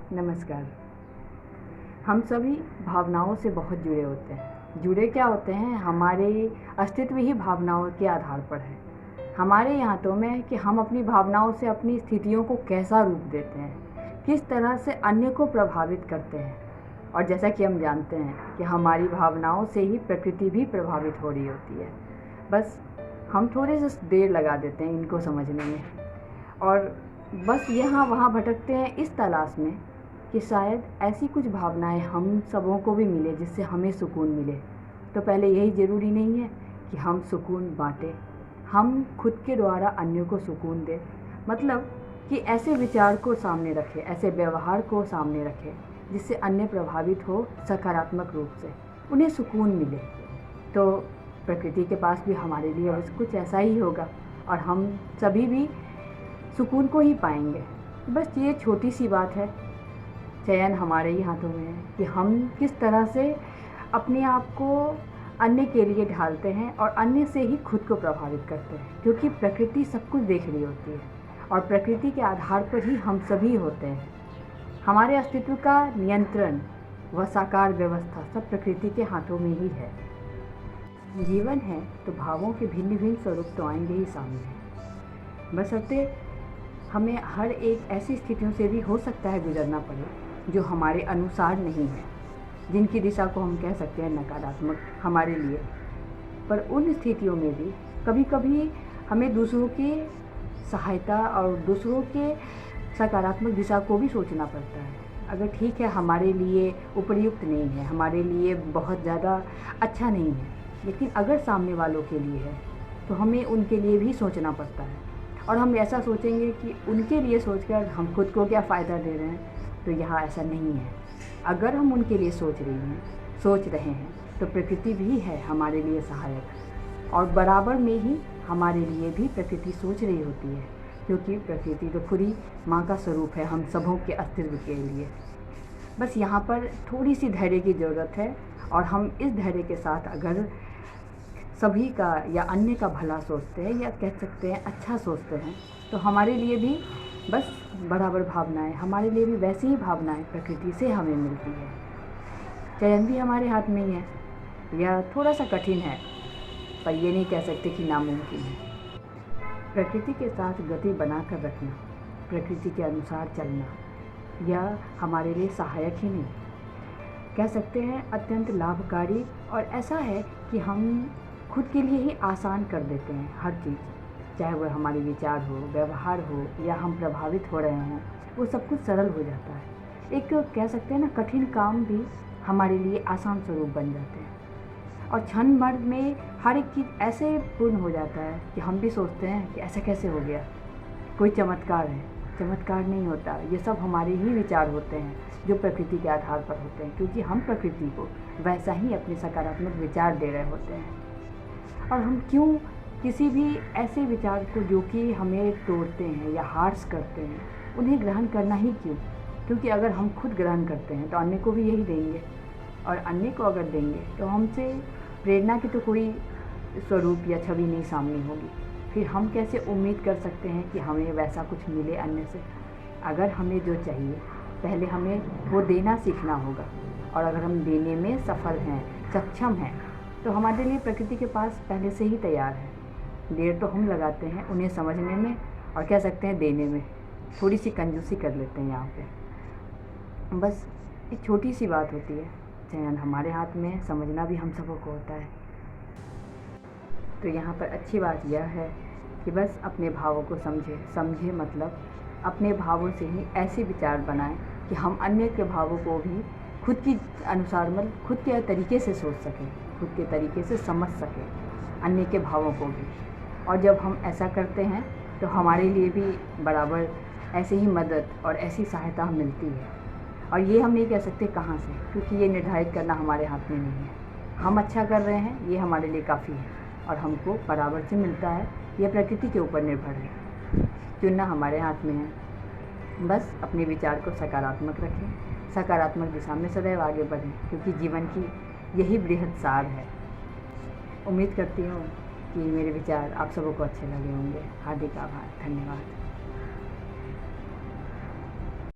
नमस्कार। हम सभी भावनाओं से बहुत जुड़े होते हैं। जुड़े क्या होते हैं, हमारे अस्तित्व ही भावनाओं के आधार पर है। हमारे हाथों में है कि हम अपनी भावनाओं से अपनी स्थितियों को कैसा रूप देते हैं, किस तरह से अन्य को प्रभावित करते हैं। और जैसा कि हम जानते हैं कि हमारी भावनाओं से ही प्रकृति भी प्रभावित हो रही होती है। बस हम थोड़े से देर लगा देते हैं इनको समझने में, और बस यहाँ वहाँ भटकते हैं इस तलाश में कि शायद ऐसी कुछ भावनाएं हम सबों को भी मिले जिससे हमें सुकून मिले। तो पहले यही ज़रूरी नहीं है कि हम सुकून बांटें, हम खुद के द्वारा अन्यों को सुकून दें। मतलब कि ऐसे विचार को सामने रखें, ऐसे व्यवहार को सामने रखें जिससे अन्य प्रभावित हो सकारात्मक रूप से, उन्हें सुकून मिले। तो प्रकृति के पास भी हमारे लिए बस कुछ ऐसा ही होगा और हम सभी भी सुकून को ही पाएंगे। बस ये छोटी सी बात है, चयन हमारे ही हाथों में है कि हम किस तरह से अपने आप को अन्य के लिए ढालते हैं और अन्य से ही खुद को प्रभावित करते हैं। क्योंकि प्रकृति सब कुछ देख रही होती है और प्रकृति के आधार पर ही हम सभी होते हैं। हमारे अस्तित्व का नियंत्रण व साकार व्यवस्था सब प्रकृति के हाथों में ही है। जीवन है तो भावों के भिन्न भिन्न स्वरूप तो आएंगे ही सामने। बशर्ते हमें हर एक ऐसी स्थितियों से भी हो सकता है गुजरना पड़े जो हमारे अनुसार नहीं है, जिनकी दिशा को हम कह सकते हैं नकारात्मक हमारे लिए। पर उन स्थितियों में भी कभी कभी हमें दूसरों की सहायता और दूसरों के सकारात्मक दिशा को भी सोचना पड़ता है। अगर ठीक है हमारे लिए उपयुक्त नहीं है, हमारे लिए बहुत ज़्यादा अच्छा नहीं है, लेकिन अगर सामने वालों के लिए है तो हमें उनके लिए भी सोचना पड़ता है। और हम ऐसा सोचेंगे कि उनके लिए सोचकर हम खुद को क्या फ़ायदा दे रहे हैं, तो यहाँ ऐसा नहीं है। अगर हम उनके लिए सोच रहे हैं तो प्रकृति भी है हमारे लिए सहायक, और बराबर में ही हमारे लिए भी प्रकृति सोच रही होती है, क्योंकि प्रकृति तो खुद ही माँ का स्वरूप है हम सबों के अस्तित्व के लिए। बस यहाँ पर थोड़ी सी धैर्य की ज़रूरत है, और हम इस धैर्य के साथ अगर सभी का या अन्य का भला सोचते हैं या कह सकते हैं अच्छा सोचते हैं, तो हमारे लिए भी बस बराबर भावनाएं, हमारे लिए भी वैसी ही भावनाएं प्रकृति से हमें मिलती है। चयन भी हमारे हाथ में ही है। यह थोड़ा सा कठिन है, पर ये नहीं कह सकते कि नामुमकिन है। प्रकृति के साथ गति बनाकर रखना, प्रकृति के अनुसार चलना, यह हमारे लिए सहायक ही नहीं, कह सकते हैं अत्यंत लाभकारी। और ऐसा है कि हम खुद के लिए ही आसान कर देते हैं हर चीज़, चाहे वह हमारे विचार हो, व्यवहार हो, या हम प्रभावित हो रहे हों, वो सब कुछ सरल हो जाता है। एक कह सकते हैं ना, कठिन काम भी हमारे लिए आसान स्वरूप बन जाते हैं। और क्षण भर में हर एक चीज़ ऐसे पूर्ण हो जाता है कि हम भी सोचते हैं कि ऐसा कैसे हो गया, कोई चमत्कार है। चमत्कार नहीं होता, ये सब हमारे ही विचार होते हैं जो प्रकृति के आधार पर होते हैं, क्योंकि हम प्रकृति को वैसा ही अपने सकारात्मक विचार दे रहे होते हैं। और हम क्यों किसी भी ऐसे विचार को जो कि हमें तोड़ते हैं या हार्श करते हैं, उन्हें ग्रहण करना ही क्यों? क्योंकि अगर हम खुद ग्रहण करते हैं तो अन्य को भी यही देंगे, और अन्य को अगर देंगे तो हमसे प्रेरणा की तो कोई स्वरूप या छवि नहीं सामने होगी। फिर हम कैसे उम्मीद कर सकते हैं कि हमें वैसा कुछ मिले अन्य से? अगर हमें जो चाहिए पहले हमें वो देना सीखना होगा, और अगर हम देने में सफल हैं, सक्षम हैं, तो हमारे लिए प्रकृति के पास पहले से ही तैयार है। देर तो हम लगाते हैं उन्हें समझने में, और कह सकते हैं देने में थोड़ी सी कंजूसी कर लेते हैं यहाँ पे। बस एक छोटी सी बात होती है, चयन हमारे हाथ में, समझना भी हम सबों को होता है। तो यहाँ पर अच्छी बात यह है कि बस अपने भावों को समझे मतलब अपने भावों से ही ऐसे विचार बनाएं कि हम अन्य के भावों को भी खुद की अनुसार, मतलब खुद के तरीके से सोच सकें, खुद के तरीके से समझ सकें अन्य के भावों को भी। और जब हम ऐसा करते हैं तो हमारे लिए भी बराबर ऐसे ही मदद और ऐसी सहायता मिलती है। और ये हम नहीं कह सकते कहाँ से, क्योंकि ये निर्धारित करना हमारे हाथ में नहीं है। हम अच्छा कर रहे हैं, ये हमारे लिए काफ़ी है, और हमको बराबर से मिलता है, यह प्रकृति के ऊपर निर्भर है। चुनना हमारे हाथ में है। बस अपने विचार को सकारात्मक रखें, सकारात्मक दिशा में सदैव आगे बढ़ें, क्योंकि जीवन की यही बृहद सार है। उम्मीद करती हूँ कि मेरे विचार आप सबों को अच्छे लगे होंगे। हार्दिक आभार, धन्यवाद।